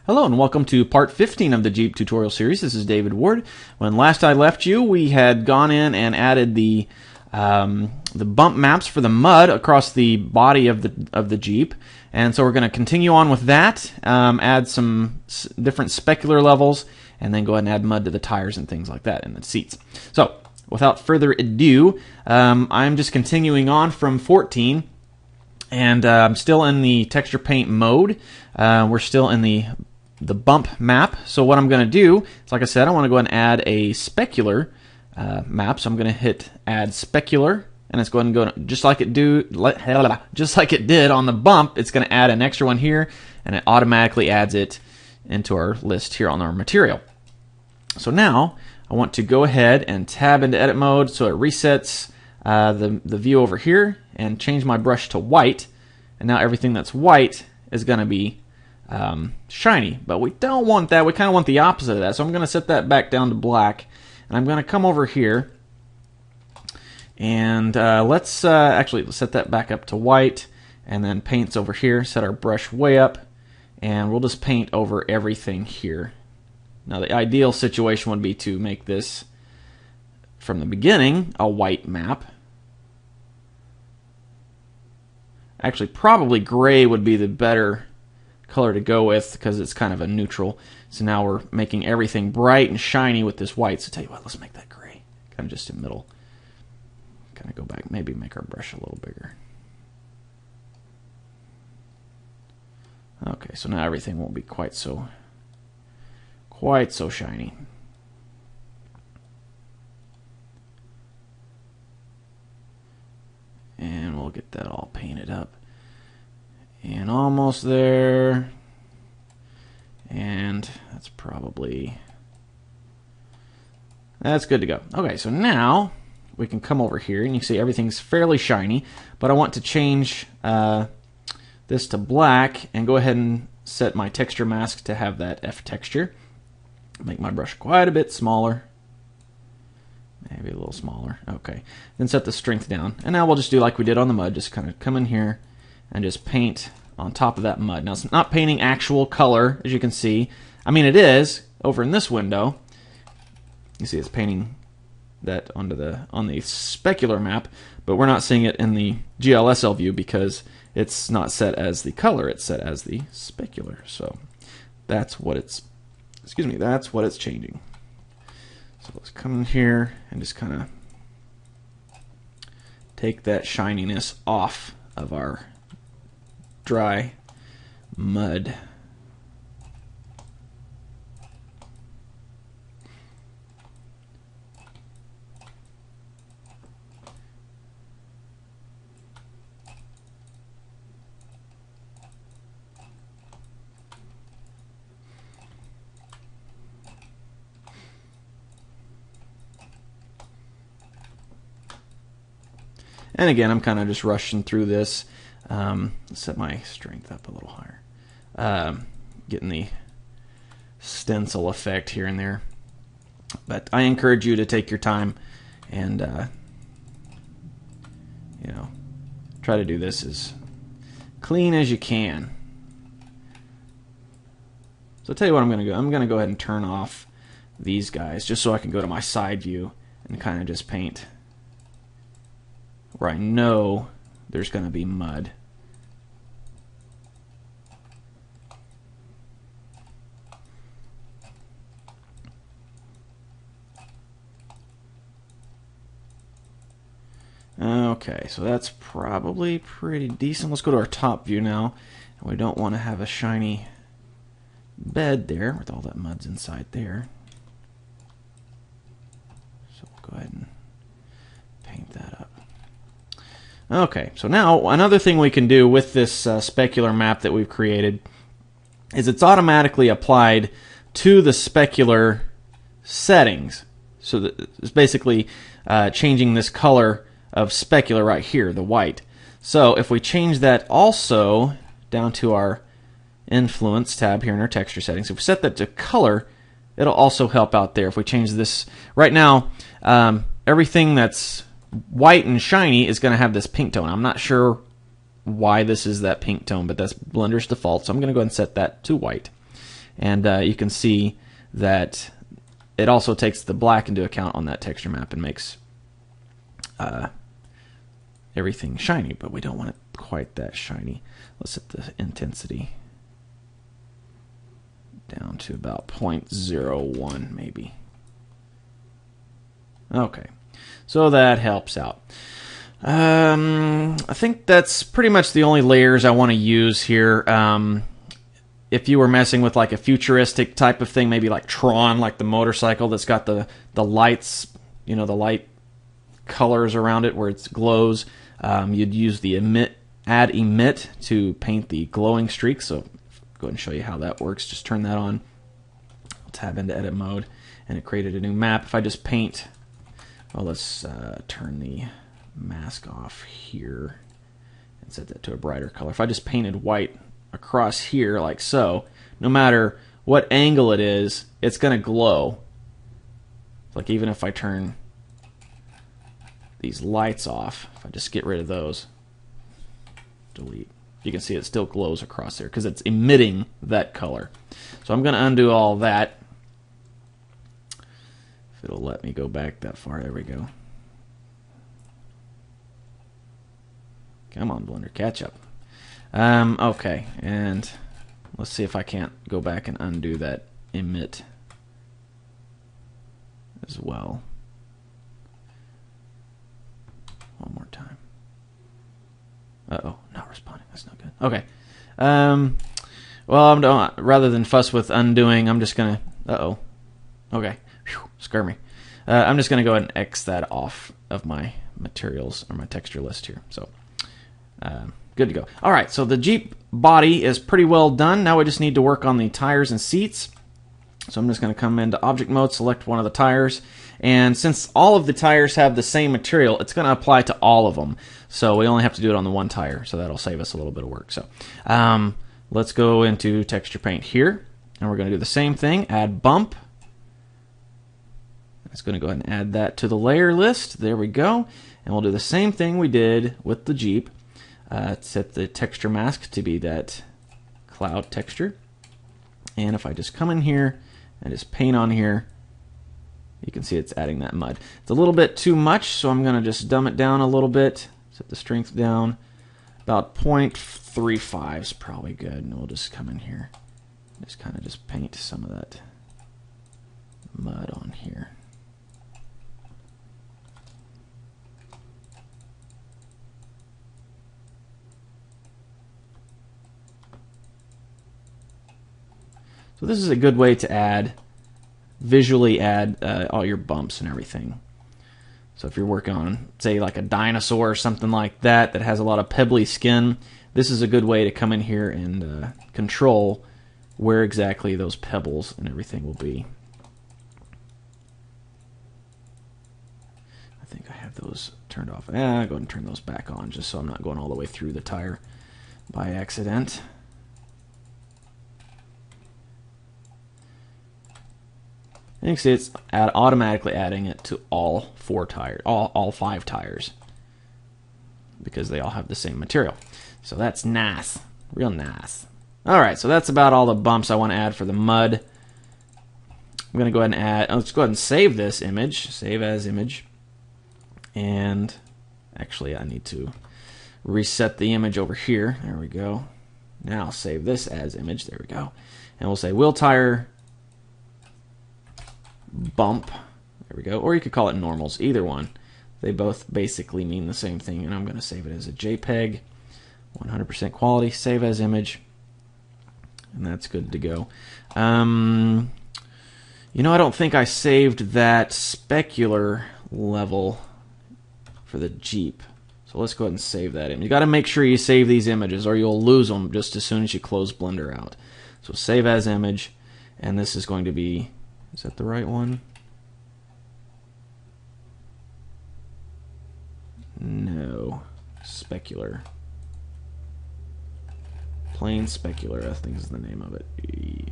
Hello and welcome to part 15 of the Jeep tutorial series. This is David Ward. When last I left you, we had gone in and added the bump maps for the mud across the body of the Jeep, and so we're going to continue on with that. Add some different specular levels, and then go ahead and add mud to the tires and things like that, and the seats. So, without further ado, I'm just continuing on from 14, and I'm still in the texture paint mode. We're still in the bump map. So what I'm going to do is, like I said, I want to go ahead and add a specular map. So I'm going to hit add specular, and it's going to go just like it did on the bump. It's going to add an extra one here, and it automatically adds it into our list here on our material. So now I want to go ahead and tab into edit mode, so it resets the view over here, and change my brush to white. And now everything that's white is going to be shiny, but we don't want that. We kind of want the opposite of that. So I'm going to set that back down to black, and I'm going to come over here and let's actually set that back up to white, and then paints over here. Set our brush way up, and we'll just paint over everything here. Now the ideal situation would be to make this from the beginning a white map. Actually, probably gray would be the better color to go with, because it's kind of a neutral. So now we're making everything bright and shiny with this white. So tell you what, let's make that gray, kind of just in the middle. Kind of go back, maybe make our brush a little bigger. Okay, so now everything won't be quite so shiny. And we'll get that all painted up. And almost there. And that's good to go. Okay, so now we can come over here, and you can see everything's fairly shiny, but I want to change this to black and go ahead and set my texture mask to have that F texture. Make my brush quite a bit smaller. Maybe a little smaller. Okay. Then set the strength down. And now we'll just do like we did on the mud. Just kind of come in here and just paint on top of that mud. Now, it's not painting actual color, as you can see. I mean, it is over in this window. You see it's painting that on the specular map, but we're not seeing it in the GLSL view because it's not set as the color. It's set as the specular. So that's what it's, that's what it's changing. So let's come in here and just kind of take that shininess off of our dry mud. And again, I'm kind of just rushing through this. Set my strength up a little higher. Getting the stencil effect here and there. But I encourage you to take your time and try to do this as clean as you can. So I'll tell you what I'm going to do. I'm going to go ahead and turn off these guys just so I can go to my side view and kind of just paint where I know there's going to be mud. Okay, so that's probably pretty decent. Let's go to our top view now. And we don't want to have a shiny bed there with all that mud's inside there. So we'll go ahead and paint that up. Okay, so now another thing we can do with this specular map that we've created is it's automatically applied to the specular settings. So that it's basically changing this color of specular right here, the white. So if we change that also down to our influence tab here in our texture settings, if we set that to color, it'll also help out there. If we change this right now, everything that's white and shiny is going to have this pink tone. I'm not sure why this is that pink tone, but that's Blender's default, so I'm going to go ahead and set that to white. And you can see that it also takes the black into account on that texture map and makes everything shiny, but we don't want it quite that shiny. Let's set the intensity down to about 0.01 maybe. Okay, so that helps out. I think that's pretty much the only layers I want to use here. If you were messing with like a futuristic type of thing, maybe like Tron, like the motorcycle that's got the lights, you know, the light colors around it where it glows, you'd use the add emit to paint the glowing streaks. So go ahead and show you how that works. Just turn that on. I'll tab into edit mode, and it created a new map. If I just paint, well, let's turn the mask off here and set that to a brighter color. If I just painted white across here like so, no matter what angle it is, it's going to glow. Like even if I turn these lights off, if I just get rid of those, delete, you can see it still glows across there because it's emitting that color. So I'm going to undo all that. If it'll let me go back that far, there we go. Come on, Blender, catch up. Okay, and let's see if I can't go back and undo that emit as well. One more time. Uh-oh, not responding. That's not good. Okay. Well, rather than fuss with undoing, I'm just going to... Uh-oh. Okay. Whew, scare me. I'm just going to go ahead and X that off of my materials or my texture list here. So, good to go. All right, so the Jeep body is pretty well done. Now we just need to work on the tires and seats. So I'm just going to come into object mode, select one of the tires, and since all of the tires have the same material, it's going to apply to all of them. So we only have to do it on the one tire, so that'll save us a little bit of work. So let's go into texture paint here, and we're going to do the same thing, add bump. It's going to go ahead and add that to the layer list. There we go. And we'll do the same thing we did with the Jeep. Set the texture mask to be that cloud texture. And if I just come in here and just paint on here, you can see it's adding that mud. It's a little bit too much, so I'm going to just dumb it down a little bit. Set the strength down. About 0.35 is probably good. And we'll just come in here. Just kind of just paint some of that mud on here. So this is a good way to visually add all your bumps and everything. So if you're working on, say, like a dinosaur or something like that that has a lot of pebbly skin, this is a good way to come in here and control where exactly those pebbles and everything will be. I think I have those turned off. Go ahead and turn those back on just so I'm not going all the way through the tire by accident. And you can see it's automatically adding it to all four tires, all 5 tires, because they all have the same material. So that's nice, real nice. All right, so that's about all the bumps I want to add for the mud. I'm going to go ahead and add. Let's go ahead and save this image, save as image, and actually I need to reset the image over here. There we go. Now save this as image. There we go, and we'll say wheel tire bump. There we go. Or you could call it normals, either one. They both basically mean the same thing, and I'm going to save it as a JPEG, 100% quality, save as image, and that's good to go. You know, I don't think I saved that specular level for the Jeep, so let's go ahead and save that in. You got to make sure you save these images, or you'll lose them just as soon as you close Blender out. So save as image, and this is going to be, is that the right one? No. Specular. Plain Specular, I think is the name of it.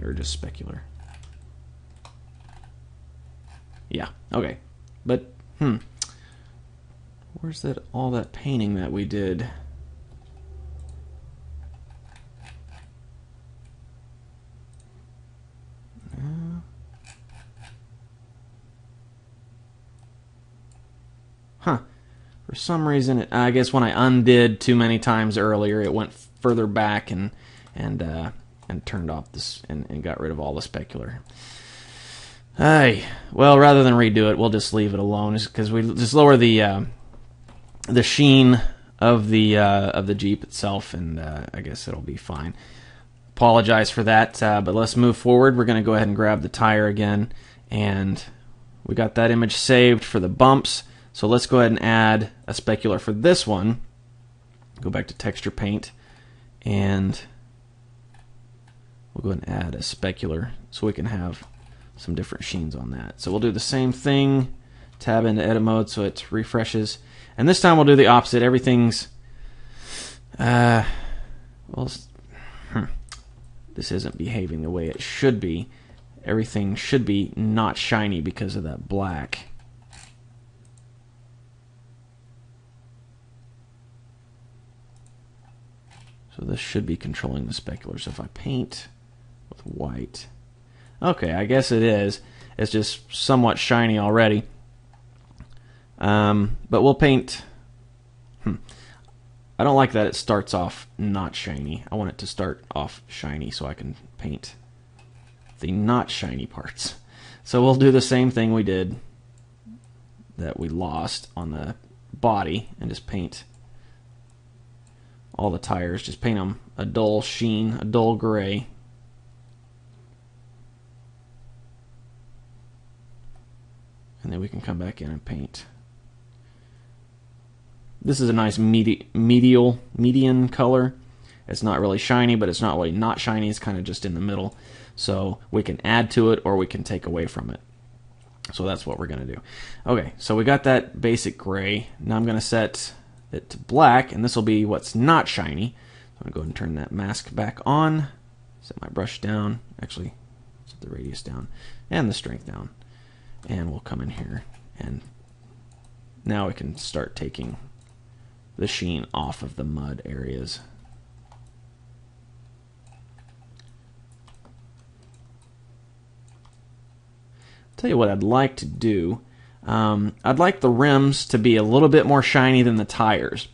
Or just Specular. Yeah, okay. But, where's that all that painting that we did? Huh. For some reason, I guess when I undid too many times earlier, it went further back and turned off this and got rid of all the specular. Well, rather than redo it, we'll just leave it alone, because we just lower the sheen of the Jeep itself, and I guess it'll be fine. Apologize for that, but let's move forward. We're going to go ahead and grab the tire again, and we got that image saved for the bumps. So let's go ahead and add a specular for this one. Go back to texture paint, and we'll go ahead and add a specular so we can have some different sheens on that. So we'll do the same thing, tab into edit mode so it refreshes, and this time we'll do the opposite. Everything's this isn't behaving the way it should be. Everything should be not shiny because of that black. So this should be controlling the specular. So if I paint with white, okay, I guess it is. It's just somewhat shiny already. But we'll paint. I don't like that it starts off not shiny. I want it to start off shiny so I can paint the not shiny parts. So we'll do the same thing we did that we lost on the body and just paint all the tires. Just paint them a dull sheen, a dull gray. And then we can come back in and paint. This is a nice median color. It's not really shiny, but it's not really not shiny. It's kind of just in the middle. So we can add to it or we can take away from it. So that's what we're going to do. Okay, so we got that basic gray. Now I'm going to set it to black, and this will be what's not shiny. I'm going to go ahead and turn that mask back on. Set my brush down. Actually, set the radius down and the strength down. And we'll come in here, and now we can start taking the sheen off of the mud areas. Tell you what I'd like to do. I'd like the rims to be a little bit more shiny than the tires.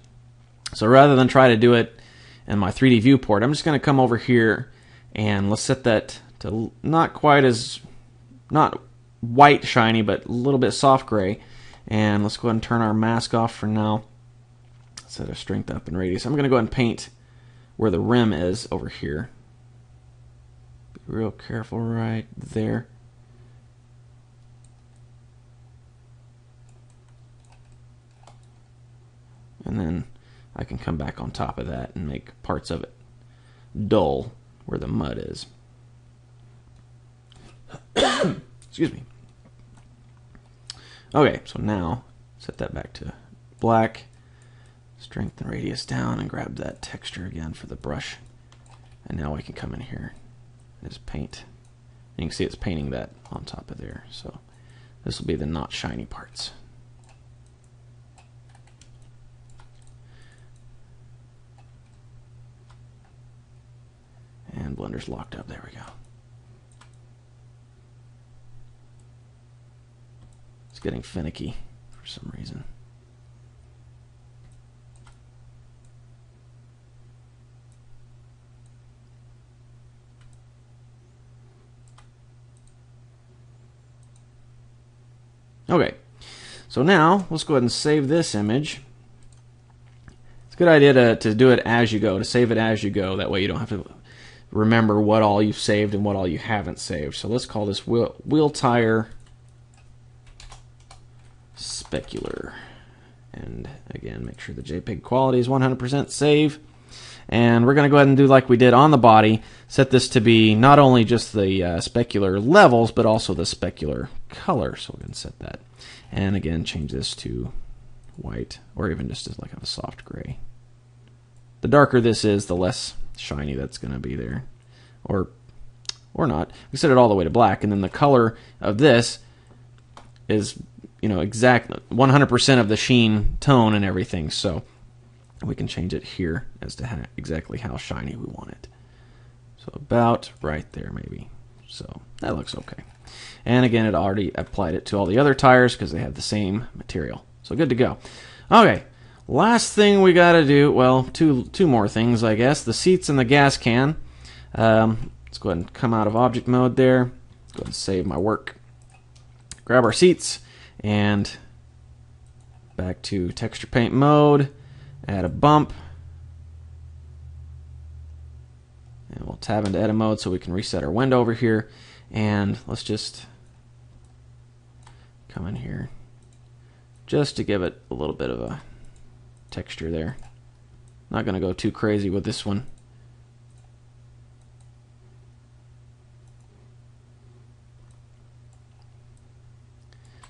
So rather than try to do it in my 3D viewport, I'm just going to come over here and let's set that to not white shiny, but a little bit soft gray. And let's go ahead and turn our mask off for now. Set our strength up and radius. I'm going to go ahead and paint where the rim is over here. Be real careful right there. And then I can come back on top of that and make parts of it dull where the mud is. Excuse me. Okay, so now set that back to black. Strength and radius down and grab that texture again for the brush. And now we can come in here and just paint. And you can see it's painting that on top of there. So this will be the not shiny parts. And Blender's locked up. There we go. It's getting finicky for some reason. Okay, so now let's go ahead and save this image. It's a good idea to do it as you go, to save it as you go. That way you don't have to remember what all you've saved and what all you haven't saved. So let's call this wheel tire specular. And again, make sure the JPEG quality is 100% save. And we're going to go ahead and do like we did on the body. Set this to be not only just the specular levels, but also the specular color. So we're going to set that. And again, change this to white, or even just as like a soft gray. The darker this is, the less shiny that's going to be there. Or not. We set it all the way to black, and then the color of this is, exact 100% of the sheen tone and everything. So we can change it here as to exactly how shiny we want it. So about right there maybe. So that looks okay. And again, it already applied it to all the other tires because they have the same material. So good to go. Okay, last thing we got to do, well, two more things, I guess. The seats and the gas can. Let's go ahead and come out of object mode there. Go ahead and save my work. Grab our seats and back to texture paint mode. Add a bump. And we'll tab into edit mode so we can reset our window over here. And let's just come in here just to give it a little bit of a texture there. Not going to go too crazy with this one.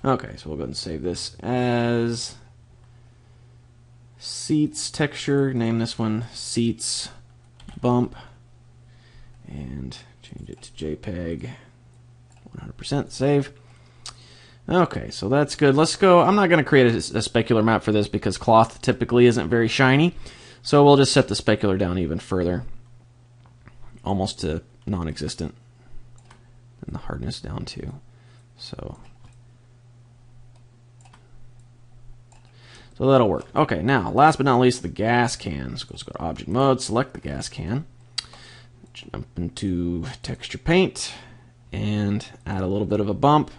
Okay, so we'll go ahead and save this as seats texture. Name this one seats bump and change it to JPEG 100%. Save. Okay, so that's good. Let's go. I'm not going to create a specular map for this because cloth typically isn't very shiny. So we'll just set the specular down even further, almost to non-existent, and the hardness down too. So that'll work. Okay, now last but not least, the gas can. So let's go to object mode, select the gas can, jump into texture paint, and add a little bit of a bump.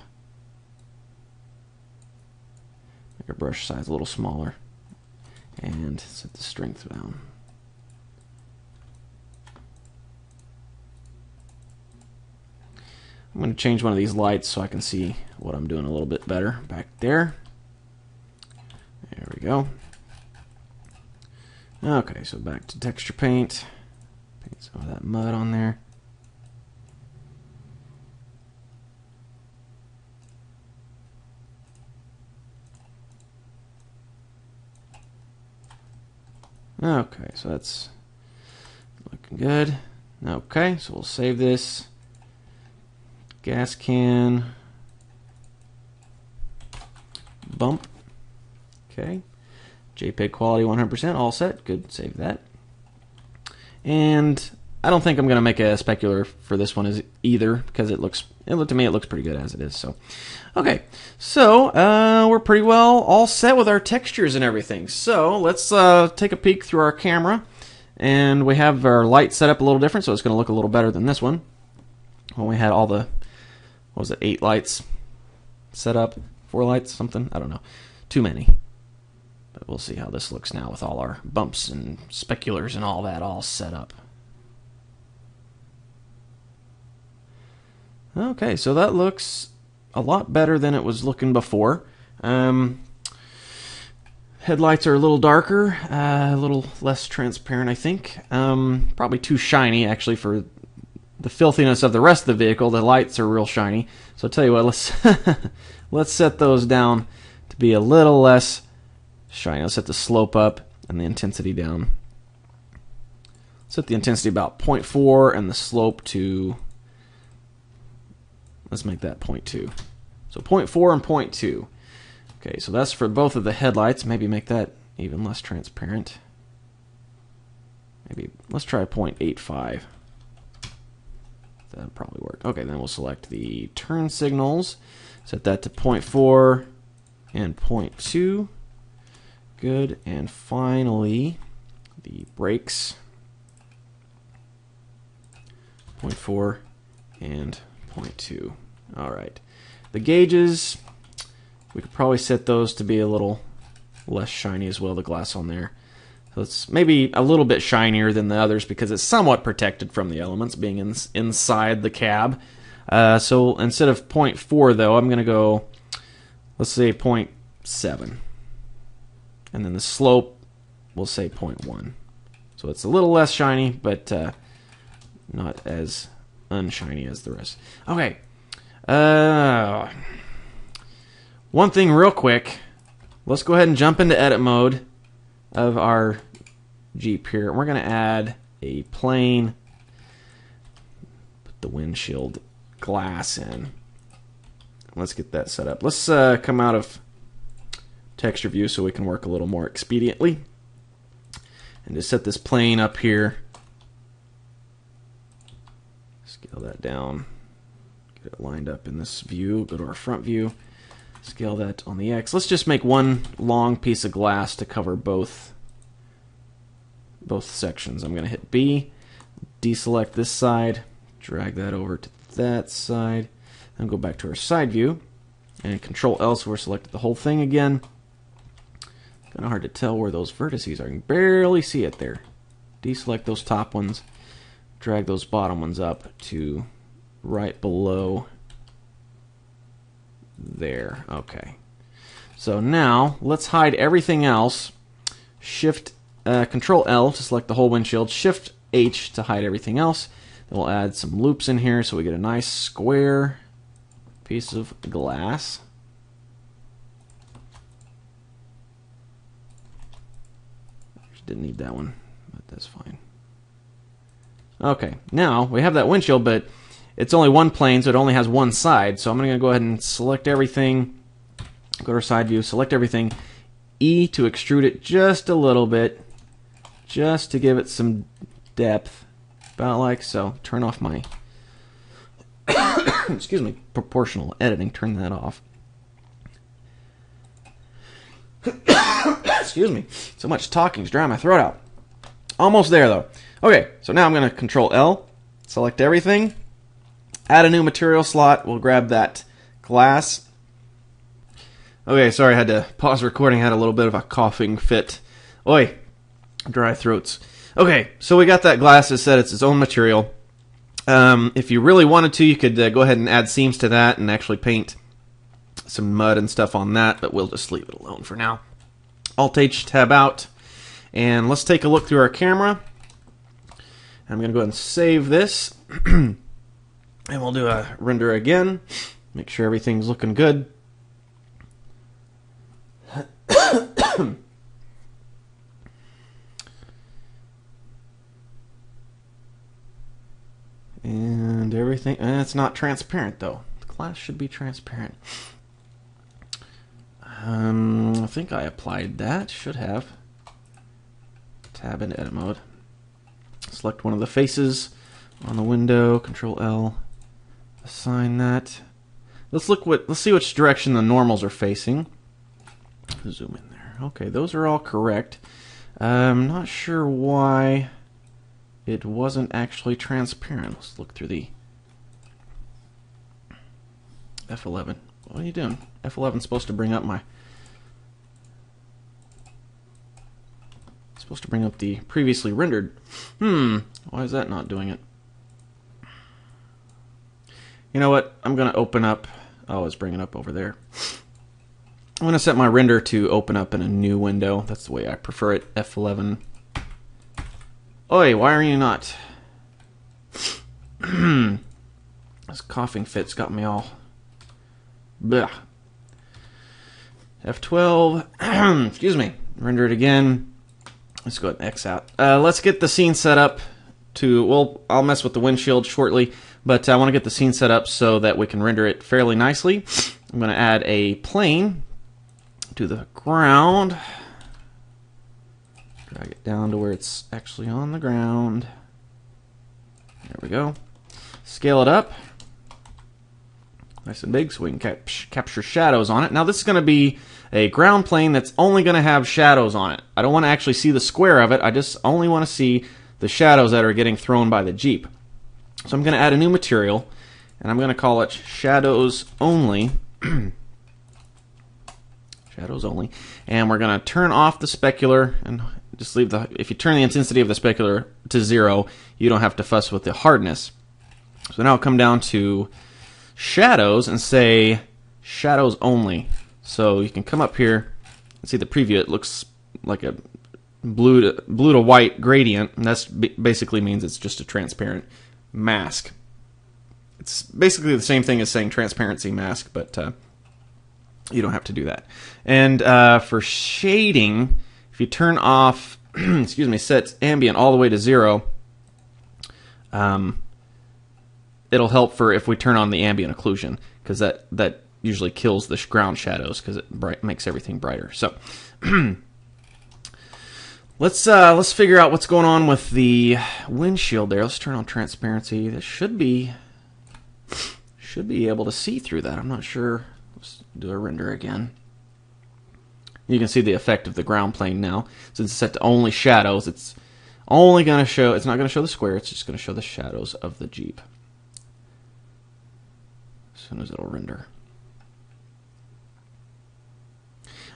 Make our brush size a little smaller, and set the strength down. I'm going to change one of these lights so I can see what I'm doing a little bit better back there. There we go. Okay, so back to texture paint. Paint some of that mud on there. Okay, so that's looking good. Okay, so we'll save this. Gas can. Bump. Okay, JPEG quality 100%, all set. Good, save that. And I don't think I'm going to make a specular for this one either because to me it looks pretty good as it is. So, okay, so we're pretty well all set with our textures and everything. So let's take a peek through our camera, and we have our light set up a little different, so it's going to look a little better than this one. When we had all the, what was it, 8 lights set up, 4 lights, something, I don't know, too many. But we'll see how this looks now with all our bumps and speculars and all that all set up. Okay, so that looks a lot better than it was looking before. Headlights are a little darker, a little less transparent, I think. Probably too shiny, actually, for the filthiness of the rest of the vehicle. The lights are real shiny. So I'll tell you what, let's set those down to be a little less shiny. Let's set the slope up and the intensity down. Set the intensity about 0.4 and the slope to, let's make that 0.2. So 0.4 and 0.2. Okay, so that's for both of the headlights. Maybe make that even less transparent. Maybe let's try 0.85. That'll probably work. Okay, then we'll select the turn signals. Set that to 0.4 and 0.2. Good, and finally the brakes, 0.4 and 0.2. All right, the gauges, we could probably set those to be a little less shiny as well, the glass on there. So it's maybe a little bit shinier than the others because it's somewhat protected from the elements being inside the cab. So instead of 0.4 though, I'm going to go, let's say 0.7. And then the slope, we'll say 0.1. So it's a little less shiny, but not as unshiny as the rest. Okay. One thing real quick. Let's go ahead and jump into edit mode of our Jeep here. We're going to add a plane. Put the windshield glass in. Let's get that set up. Let's come out of texture view so we can work a little more expediently. And just set this plane up here. Scale that down. Get it lined up in this view. Go to our front view. Scale that on the X. Let's just make one long piece of glass to cover both sections. I'm going to hit B, deselect this side, drag that over to that side, then go back to our side view, and Control L so we're selected the whole thing again. Kind of hard to tell where those vertices are. You can barely see it there. Deselect those top ones, drag those bottom ones up to right below there. Okay. So now let's hide everything else. Control L to select the whole windshield. Shift H to hide everything else. Then we'll add some loops in here so we get a nice square piece of glass. Didn't need that one, but that's fine. Okay, now we have that windshield, but it's only one plane, so it only has one side. So I'm going to go ahead and select everything. Go to our side view, select everything. E to extrude it just a little bit, just to give it some depth, about like so. Turn off my excuse me, proportional editing. Turn that off. Excuse me. So much talking's drying my throat out. Almost there though. Okay, so now I'm going to Control L, select everything, add a new material slot. We'll grab that glass. Okay, sorry, I had to pause recording. I had a little bit of a coughing fit. Oi, dry throats. Okay, so we got that glass. It said it's its own material. If you really wanted to, you could go ahead and add seams to that and actually paint some mud and stuff on that, but we'll just leave it alone for now. Alt-H, tab out, and let's take a look through our camera. I'm going to go ahead and save this, and we'll do a render again. Make sure everything's looking good. And everything, it's not transparent though. The glass should be transparent. I think I applied that. Should have. Tab into edit mode. Select one of the faces on the window. Control L. Assign that. Let's see which direction the normals are facing. Zoom in there. Okay, those are all correct. I'm not sure why it wasn't actually transparent. Let's look through the F11. What are you doing? F11's supposed to bring up the previously rendered. Why is that not doing it? You know what? I'm going to open up. Oh, it's bringing up over there. I'm going to set my render to open up in a new window. That's the way I prefer it. F11. Oi, why are you not? This coughing fit's got me all. Blech. F12. Excuse me. Render it again. Let's go ahead and X out. Let's get the scene set up to. Well, I'll mess with the windshield shortly, but I want to get the scene set up so that we can render it fairly nicely. I'm going to add a plane to the ground. Drag it down to where it's actually on the ground. There we go. Scale it up. Nice and big so we can capture shadows on it. Now this is going to be a ground plane that's only going to have shadows on it. I don't want to actually see the square of it. I just only want to see the shadows that are getting thrown by the Jeep. So I'm going to add a new material, and I'm going to call it Shadows Only. Shadows Only. And we're going to turn off the specular and just leave the. If you turn the intensity of the specular to 0, you don't have to fuss with the hardness. So now I'll come down to Shadows and say Shadows Only. So you can come up here and see the preview. It looks like a blue to white gradient, and that's basically means it's just a transparent mask. It's basically the same thing as saying transparency mask, but you don't have to do that. And for shading, if you turn off, excuse me, set ambient all the way to 0, it'll help for if we turn on the ambient occlusion, because that usually kills the ground shadows because it makes everything brighter. So let's figure out what's going on with the windshield there. Let's turn on transparency. This should be able to see through that. I'm not sure. Let's do a render again. You can see the effect of the ground plane now. Since it's set to only shadows, it's only going to show, it's not going to show the square, it's just going to show the shadows of the Jeep. As soon as it'll render.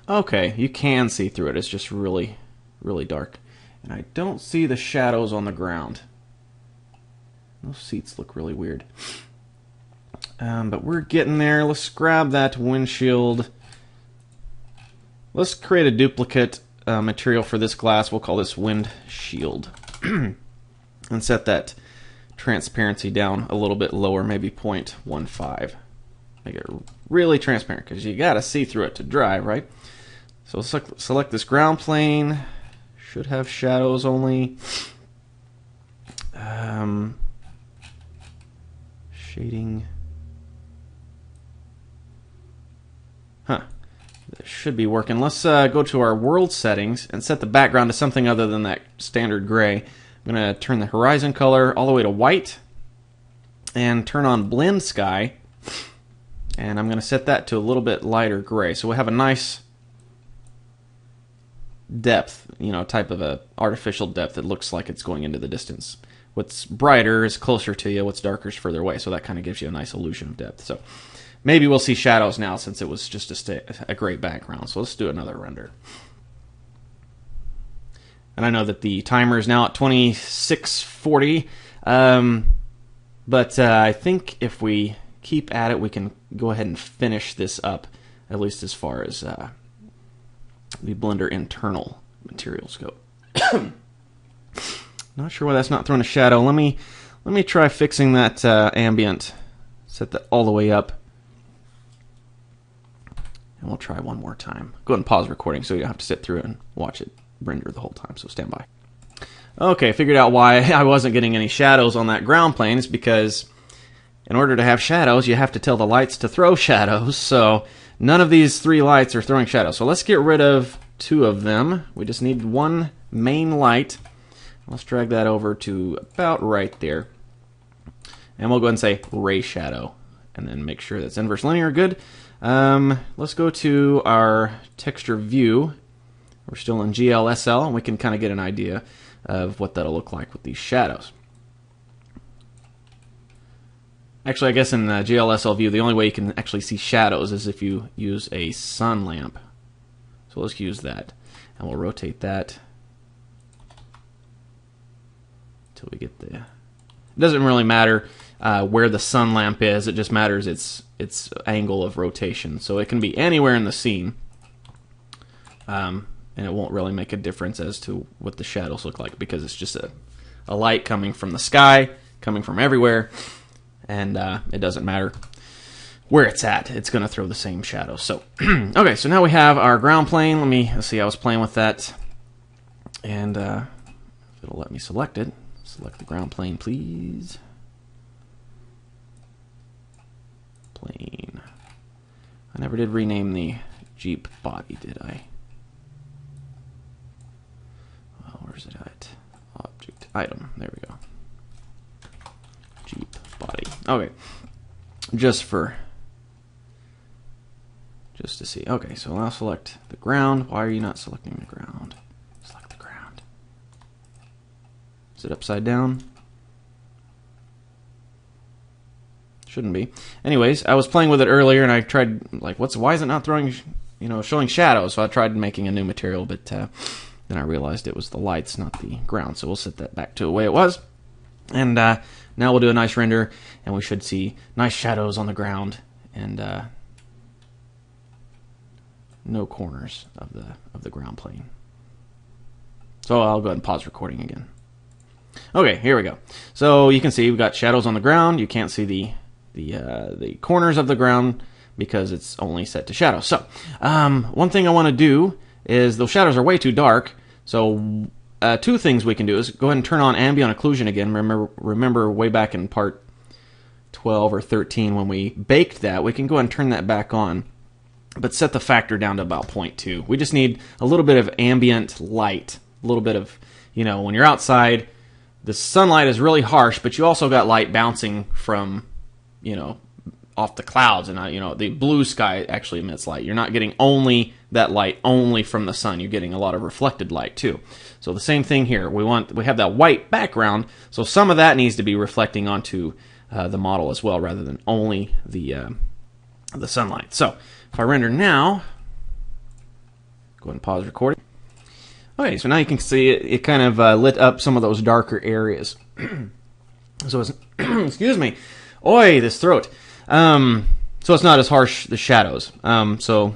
Okay, you can see through it. It's just really, really dark. And I don't see the shadows on the ground. Those seats look really weird. But we're getting there. Let's grab that windshield. Let's create a duplicate material for this glass. We'll call this windshield. And set that transparency down a little bit lower, maybe 0.15. Make it really transparent, because you got to see through it to drive, right? So select this ground plane. Should have shadows only. Shading. Huh. That should be working. Let's go to our world settings and set the background to something other than that standard gray. I'm going to turn the horizon color all the way to white and turn on blend sky. And I'm going to set that to a little bit lighter gray. So we have a nice depth, you know, type of a artificial depth that looks like it's going into the distance. What's brighter is closer to you, what's darker is further away, so that kind of gives you a nice illusion of depth. So maybe we'll see shadows now since it was just a gray background. So let's do another render. And I know that the timer is now at 2640, but I think if we keep at it, we can go ahead and finish this up, at least as far as the Blender internal materials go. Not sure why that's not throwing a shadow. Let me try fixing that ambient. Set that all the way up. And we'll try one more time. Go ahead and pause recording so you don't have to sit through it and watch it render the whole time, so stand by. Okay, figured out why I wasn't getting any shadows on that ground plane. It's because in order to have shadows, you have to tell the lights to throw shadows, so none of these three lights are throwing shadows. So let's get rid of two of them. We just need one main light. Let's drag that over to about right there. And we'll go ahead and say ray shadow. And then make sure that's inverse linear. Good. Let's go to our texture view. We're still in GLSL, and we can kind of get an idea of what that'll look like with these shadows. Actually, I guess in the GLSL view, the only way you can actually see shadows is if you use a sun lamp. So let's use that. And we'll rotate that until we get the... It doesn't really matter where the sun lamp is. It just matters its angle of rotation. So it can be anywhere in the scene. And it won't really make a difference as to what the shadows look like, because it's just a light coming from the sky, coming from everywhere. And it doesn't matter where it's at. It's going to throw the same shadow. So, okay, so now we have our ground plane. Let's see, I was playing with that. And if it'll let me select it. Select the ground plane, please. Plane. I never did rename the Jeep body, did I? Well, where's it at? Object, item. There we go. Jeep body. Okay. Just to see. Okay, so I'll select the ground. Why are you not selecting the ground? Select the ground. Is it upside down? Shouldn't be. Anyways, I was playing with it earlier and I tried, like, why is it not throwing, showing shadows? So I tried making a new material, but then I realized it was the lights, not the ground. So we'll set that back to the way it was. And now we'll do a nice render, and we should see nice shadows on the ground and no corners of the ground plane. So I'll go ahead and pause recording again. Okay, here we go. So you can see we've got shadows on the ground. You can't see the corners of the ground because it's only set to shadow. So one thing I want to do is, those shadows are way too dark. So two things we can do is go ahead and turn on ambient occlusion again. Remember way back in part 12 or 13 when we baked that, we can go ahead and turn that back on, but set the factor down to about 0.2. We just need a little bit of ambient light, a little bit of, when you're outside, the sunlight is really harsh, but you also got light bouncing from, off the clouds, and the blue sky actually emits light. You're not getting only that light only from the sun. You're getting a lot of reflected light too. So the same thing here. We have that white background, so some of that needs to be reflecting onto the model as well, rather than only the sunlight. So if I render now, go ahead and pause recording. Okay, so now you can see it kind of lit up some of those darker areas. So it's excuse me, this throat. So it's not as harsh, the shadows. So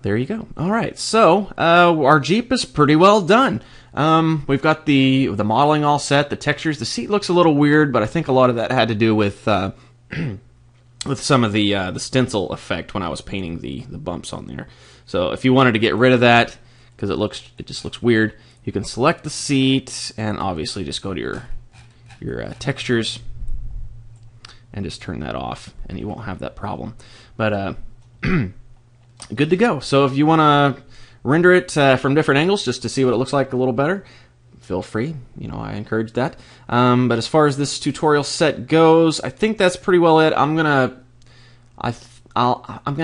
there you go. All right, so our Jeep is pretty well done. We've got the modeling all set, the textures. The seat looks a little weird, but I think a lot of that had to do with with some of the stencil effect when I was painting the bumps on there. So if you wanted to get rid of that, because it just looks weird, you can select the seat and obviously just go to your textures and just turn that off, and you won't have that problem. But good to go. So if you want to render it from different angles just to see what it looks like a little better, feel free. I encourage that. But as far as this tutorial set goes, I think that's pretty well it. I'm gonna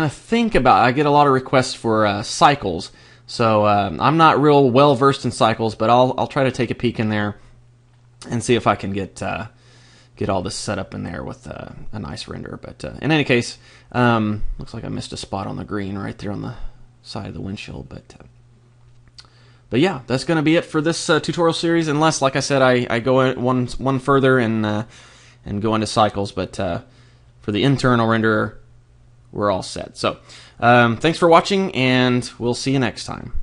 think about. I get a lot of requests for cycles, so I'm not real well versed in cycles, but I'll try to take a peek in there and see if I can get all this set up in there with a nice render. But in any case, looks like I missed a spot on the green right there on the side of the windshield. But yeah, that's going to be it for this tutorial series. Unless, like I said, I go one further and go into cycles. But for the internal renderer, we're all set. So thanks for watching, and we'll see you next time.